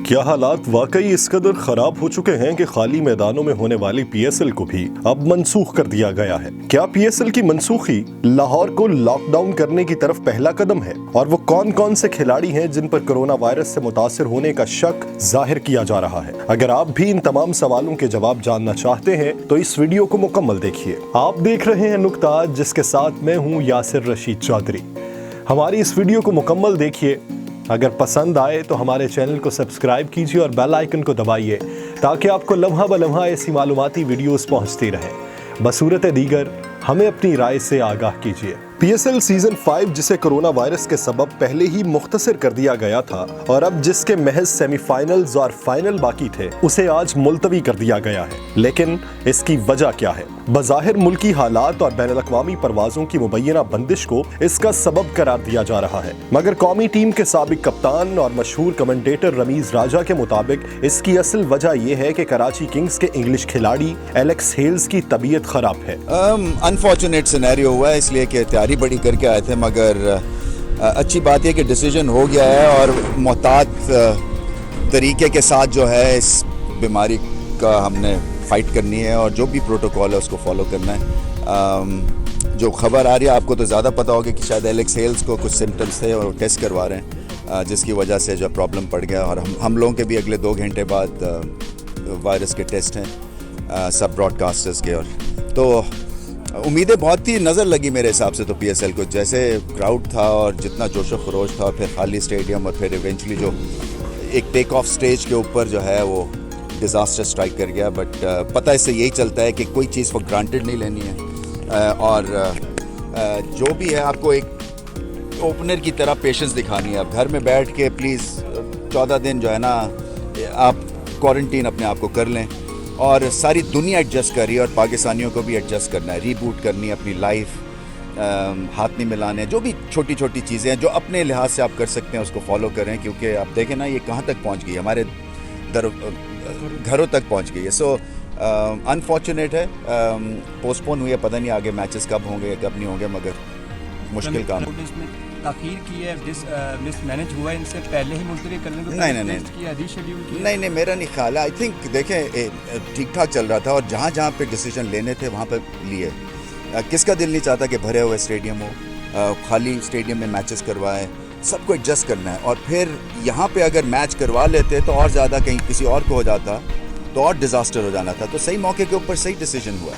क्या हालात वाकई इस कदर खराब हो चुके हैं कि खाली मैदानों में होने वाली पीएसएल को भी अब मनसूख कर दिया गया है? क्या पीएसएल की मनसूखी लाहौर को लॉकडाउन करने की तरफ पहला कदम है? और वो कौन कौन से खिलाड़ी हैं जिन पर कोरोना वायरस से मुतासिर होने का शक जाहिर किया जा रहा है? अगर आप भी इन तमाम सवालों के जवाब जानना चाहते हैं तो इस वीडियो को मुकम्मल देखिए। आप देख रहे हैं नुक्ता, जिसके साथ मैं हूँ यासिर रशीद चौधरी। हमारी इस वीडियो को मुकम्मल देखिए। अगर पसंद आए तो हमारे चैनल को सब्सक्राइब कीजिए और बेल आइकन को दबाइए ताकि आपको लम्हा ब लम्हा ऐसी मालूमाती वीडियोस पहुंचती रहें। बसूरत दीगर हमें अपनी राय से आगाह कीजिए। पीएसएल सीजन 5, जिसे कोरोना वायरस के सबब पहले ही मुख्तसर कर दिया गया था और अब जिसके महज सेमीफाइनल्स और फाइनल बाकी थे, उसे आज मुलतवी कर दिया गया है। लेकिन इसकी वजह क्या है? बज़ाहिर मुल्की हालात और बैनुल-अक़वामी परवाज़ों की मुबैना बंदिश को इसका सबब करार दिया जा रहा है, मगर कौमी टीम के साबिक कप्तान और मशहूर कमेंटेटर रमीज़ राजा के मुताबिक इसकी असल वजह यह है कि कराची किंग्स के इंग्लिश खिलाड़ी एलेक्स हेल्स की तबीयत खराब है। अनफॉर्चुनेट सिनेरियो हुआ है, इसलिए कि तैयारी बड़ी करके आए थे, मगर अच्छी बात है कि डिसीजन हो गया है और मोहतात तरीके के साथ जो है इस बीमारी का हमने फाइट करनी है और जो भी प्रोटोकॉल है उसको फॉलो करना है। जो खबर आ रही है, आपको तो ज़्यादा पता होगा कि शायद एलेक्स हेल्स को कुछ सिम्टम्स थे और टेस्ट करवा रहे हैं, जिसकी वजह से जो प्रॉब्लम पड़ गया। और हम लोगों के भी अगले 2 घंटे बाद वायरस के टेस्ट हैं सब ब्रॉडकास्टर्स के। और तो उम्मीदें बहुत ही नज़र लगी मेरे हिसाब से तो पीएसएल को, जैसे क्राउड था और जितना जोशो खरोश था, और फिर खाली स्टेडियम, और फिर इवेंचुअली जो एक टेक ऑफ स्टेज के ऊपर जो है वो डिज़ास्टर स्ट्राइक कर गया। बट पता इससे यही चलता है कि कोई चीज़ फॉर ग्रांटेड नहीं लेनी है और जो भी है आपको एक ओपनर की तरह पेशेंस दिखानी है। अब घर में बैठ के प्लीज़ 14 दिन जो है ना आप क्वारंटीन अपने आप को कर लें, और सारी दुनिया एडजस्ट कर रही है और पाकिस्तानियों को भी एडजस्ट करना है, रीबूट करनी है अपनी लाइफ, हाथ नहीं मिलाने, जो भी छोटी छोटी चीज़ें हैं जो अपने लिहाज से आप कर सकते हैं उसको फॉलो करें। क्योंकि आप देखें ना ये कहाँ तक पहुँच गई, हमारे घरों तक पहुँच गई है। सो अनफॉर्चुनेट है, पोस्टपोन हुई है, पता नहीं आगे मैचेस कब होंगे कब नहीं होंगे, मगर मुश्किल काम ताख़ीर की है, मिसमैनेज हुआ है, इनसे पहले ही मुलतवी करने को नहीं, मेरा नहीं ख्याल है। आई थिंक देखें ठीक ठाक चल रहा था और जहाँ जहाँ पे डिसीजन लेने थे वहाँ पे लिए। किसका दिल नहीं चाहता कि भरे हुए स्टेडियम हो, खाली स्टेडियम में मैचेस करवाएं, सबको एडजस्ट करना है। और फिर यहाँ पे अगर मैच करवा लेते तो और ज़्यादा कहीं किसी और को हो जाता तो और डिज़ास्टर हो जाना था। तो सही मौके के ऊपर सही डिसीजन हुआ।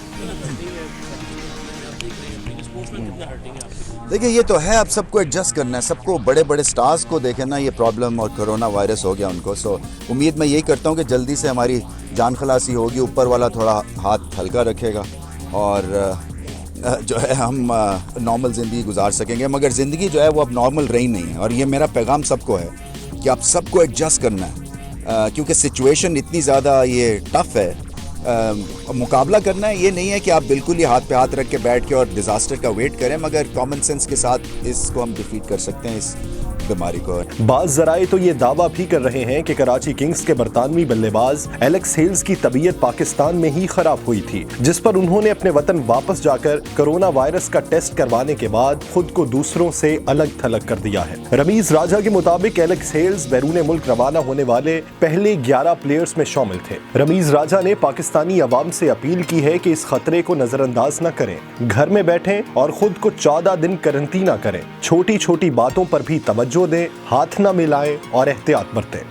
देखिए ये तो है, अब सबको एडजस्ट करना है, सबको, बड़े बड़े स्टार्स को देखें ना, ये प्रॉब्लम और कोरोना वायरस हो गया उनको। सो उम्मीद मैं यही करता हूँ कि जल्दी से हमारी जान खलासी होगी, ऊपर वाला थोड़ा हाथ हल्का रखेगा और जो है हम नॉर्मल ज़िंदगी गुजार सकेंगे। मगर ज़िंदगी जो है वो अब नॉर्मल रही नहीं है, और ये मेरा पैगाम सबको है कि आप सबको एडजस्ट करना है, क्योंकि सिचुएशन इतनी ज़्यादा ये टफ़ है। मुकाबला करना है, ये नहीं है कि आप बिल्कुल ही हाथ पे हाथ रख के बैठ के और डिज़ास्टर का वेट करें, मगर कॉमन सेंस के साथ इसको हम डिफीट कर सकते हैं, इस बीमारी को। बाज़ ज़राए तो ये दावा भी कर रहे हैं कि कराची किंग्स के बरतानवी बल्लेबाज एलेक्स हेल्स की तबीयत पाकिस्तान में ही खराब हुई थी, जिस पर उन्होंने अपने वतन वापस जाकर कोरोना वायरस का टेस्ट करवाने के बाद खुद को दूसरों से अलग थलग कर दिया है। रमीज़ राजा के मुताबिक एलेक्स हेल्स बैरून मुल्क रवाना होने वाले पहले 11 प्लेयर्स में शामिल थे। रमीज़ राजा ने पाकिस्तानी अवाम से अपील की है कि इस खतरे को नजरअंदाज न करें, घर में बैठें और खुद को 14 दिन करंटीना करें, छोटी छोटी बातों पर भी तवज्जो दें, हाथ न मिलाएं और एहतियात बरतें।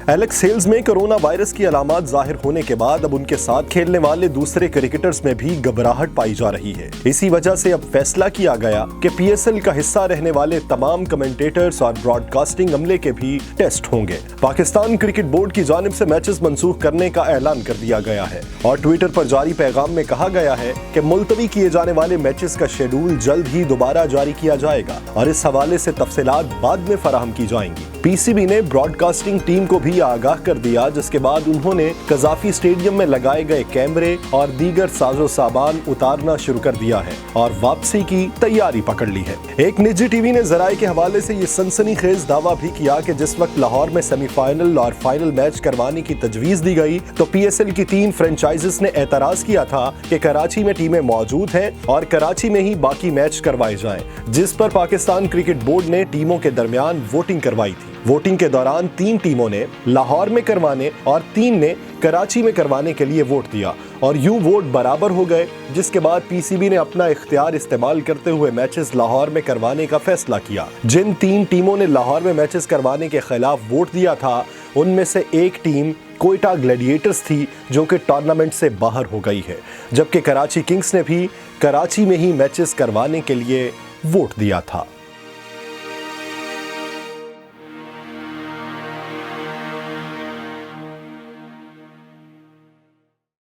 एलेक्स हेल्स में कोरोना वायरस की अलामात जाहिर होने के बाद अब उनके साथ खेलने वाले दूसरे क्रिकेटर्स में भी घबराहट पाई जा रही है। इसी वजह से अब फैसला किया गया कि पीएसएल का हिस्सा रहने वाले तमाम कमेंटेटर्स और ब्रॉडकास्टिंग अमले के भी टेस्ट होंगे। पाकिस्तान क्रिकेट बोर्ड की जानिब से मैचेस मंसूख करने का ऐलान कर दिया गया है और ट्विटर पर जारी पैगाम में कहा गया है कि मुलतवी किए जाने वाले मैचेस का शेड्यूल जल्द ही दोबारा जारी किया जाएगा और इस हवाले से तफसीलात बाद में फराहम की जाएंगी। पीसीबी ने ब्रॉडकास्टिंग टीम को भी आगाह कर दिया, जिसके बाद उन्होंने कजाफी स्टेडियम में लगाए गए कैमरे और दीगर साजो सामान उतारना शुरू कर दिया है और वापसी की तैयारी पकड़ ली है। एक निजी टीवी ने जराए के हवाले से ये सनसनीखेज दावा भी किया कि जिस वक्त लाहौर में सेमीफाइनल और फाइनल मैच करवाने की तजवीज दी गई तो पीएसएल की 3 फ्रेंचाइजीज ने एतराज किया था कि कराची में टीमें मौजूद हैं और कराची में ही बाकी मैच करवाए जाएं, जिस पर पाकिस्तान क्रिकेट बोर्ड ने टीमों के दरमियान वोटिंग करवाई थी। वोटिंग के दौरान 3 टीमों ने लाहौर में करवाने और 3 ने कराची में करवाने के लिए वोट दिया और यूं वोट बराबर हो गए, जिसके बाद पीसीबी ने अपना इख्तियार इस्तेमाल करते हुए मैचेस लाहौर में करवाने का फैसला किया। जिन 3 टीमों ने लाहौर में मैचेस करवाने के खिलाफ वोट दिया था, उनमें से एक टीम कोयटा ग्लैडिएटर्स थी जो कि टूर्नामेंट से बाहर हो गई है, जबकि कराची किंग्स ने भी कराची में ही मैचेस करवाने के लिए वोट दिया था।